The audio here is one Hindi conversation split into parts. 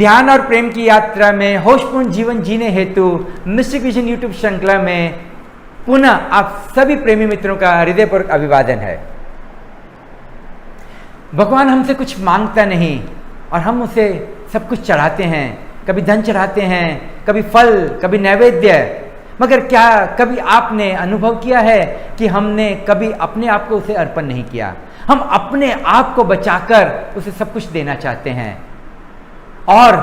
ध्यान और प्रेम की यात्रा में होशपूर्ण जीवन जीने हेतु मिस्टिक विजन यूट्यूब श्रृंखला में पुनः आप सभी प्रेमी मित्रों का हृदयपूर्वक अभिवादन है। भगवान हमसे कुछ मांगता नहीं और हम उसे सब कुछ चढ़ाते हैं। कभी धन चढ़ाते हैं, कभी फल, कभी नैवेद्य। मगर क्या कभी आपने अनुभव किया है कि हमने कभी अपने आप को उसे अर्पण नहीं किया? हम अपने आप को बचाकर उसे सब कुछ देना चाहते हैं और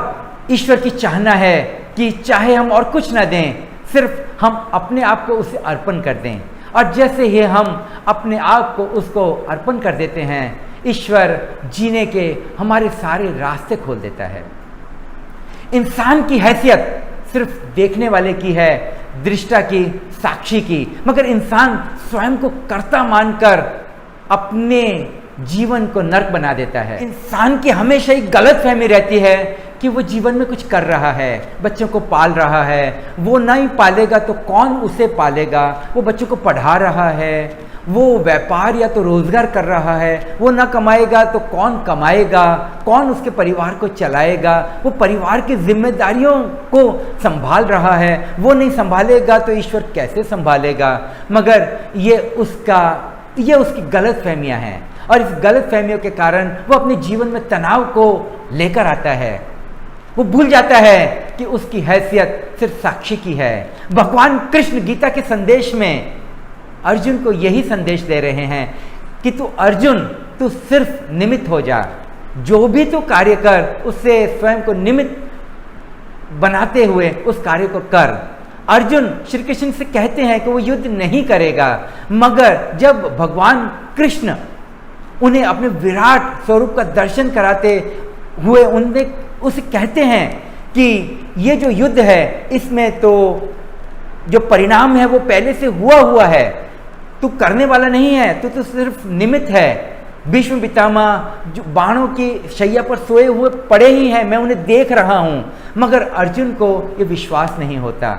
ईश्वर की चाहना है कि चाहे हम और कुछ ना दें, सिर्फ हम अपने आप को उसे अर्पण कर दें। और जैसे ही हम अपने आप को उसको अर्पण कर देते हैं, ईश्वर जीने के हमारे सारे रास्ते खोल देता है। इंसान की हैसियत सिर्फ देखने वाले की है, दृष्टा की, साक्षी की, मगर इंसान स्वयं को कर्ता मानकर अपने जीवन को नर्क बना देता है। इंसान की हमेशा एक गलतफहमी रहती है कि वो जीवन में कुछ कर रहा है, बच्चों को पाल रहा है। वो नहीं पालेगा तो कौन उसे पालेगा? वो बच्चों को पढ़ा रहा है, वो व्यापार या तो रोजगार कर रहा है। वो ना कमाएगा तो कौन कमाएगा? कौन उसके परिवार को चलाएगा? वो परिवार की जिम्मेदारियों को संभाल रहा है, वो नहीं संभालेगा तो ईश्वर कैसे संभालेगा? मगर ये उसकी गलत फहमियाँ हैं और इस गलत फहमियों के कारण वो अपने जीवन में तनाव को लेकर आता है। वो भूल जाता है कि उसकी हैसियत सिर्फ साक्षी की है। भगवान कृष्ण गीता के संदेश में अर्जुन को यही संदेश दे रहे हैं कि तू सिर्फ निमित्त हो जा। जो भी तू कार्य कर, उससे स्वयं को निमित्त बनाते हुए उस कार्य को कर। अर्जुन श्री कृष्ण से कहते हैं कि वो युद्ध नहीं करेगा, मगर जब भगवान कृष्ण उन्हें अपने विराट स्वरूप का दर्शन कराते हुए उसे कहते हैं कि ये जो युद्ध है, इसमें तो जो परिणाम है वो पहले से हुआ है, तू करने वाला नहीं है, तू सिर्फ निमित्त है। भीष्म पितामह जो बाणों की शैया पर सोए हुए पड़े ही हैं, मैं उन्हें देख रहा हूं, मगर अर्जुन को ये विश्वास नहीं होता।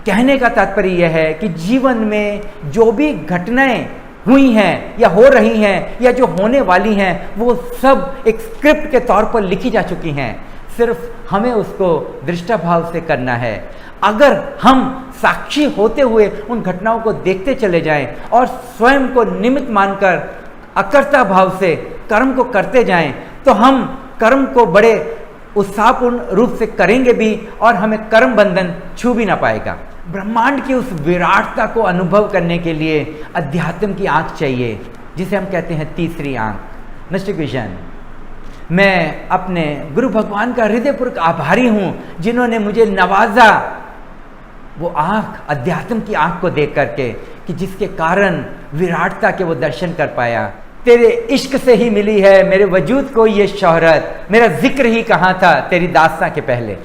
कहने का तात्पर्य यह है कि जीवन में जो भी घटनाएं हुई हैं या हो रही हैं या जो होने वाली हैं, वो सब एक स्क्रिप्ट के तौर पर लिखी जा चुकी हैं। सिर्फ हमें उसको दृष्टा भाव से करना है। अगर हम साक्षी होते हुए उन घटनाओं को देखते चले जाएं और स्वयं को निमित्त मानकर अकर्ता भाव से कर्म को करते जाएं, तो हम कर्म को बड़े उत्साहपूर्ण रूप से करेंगे भी और हमें कर्म बंधन छू भी ना पाएगा। ब्रह्मांड की उस विराटता को अनुभव करने के लिए अध्यात्म की आंख चाहिए, जिसे हम कहते हैं तीसरी आंख, मिस्टिक विजन। मैं अपने गुरु भगवान का हृदयपूर्वक आभारी हूँ जिन्होंने मुझे नवाजा वो आंख, अध्यात्म की आंख को देख करके, कि जिसके कारण विराटता के वो दर्शन कर पाया। तेरे इश्क से ही मिली है मेरे वजूद को ये शोहरत, मेरा जिक्र ही कहाँ था तेरी दास्तां के पहले।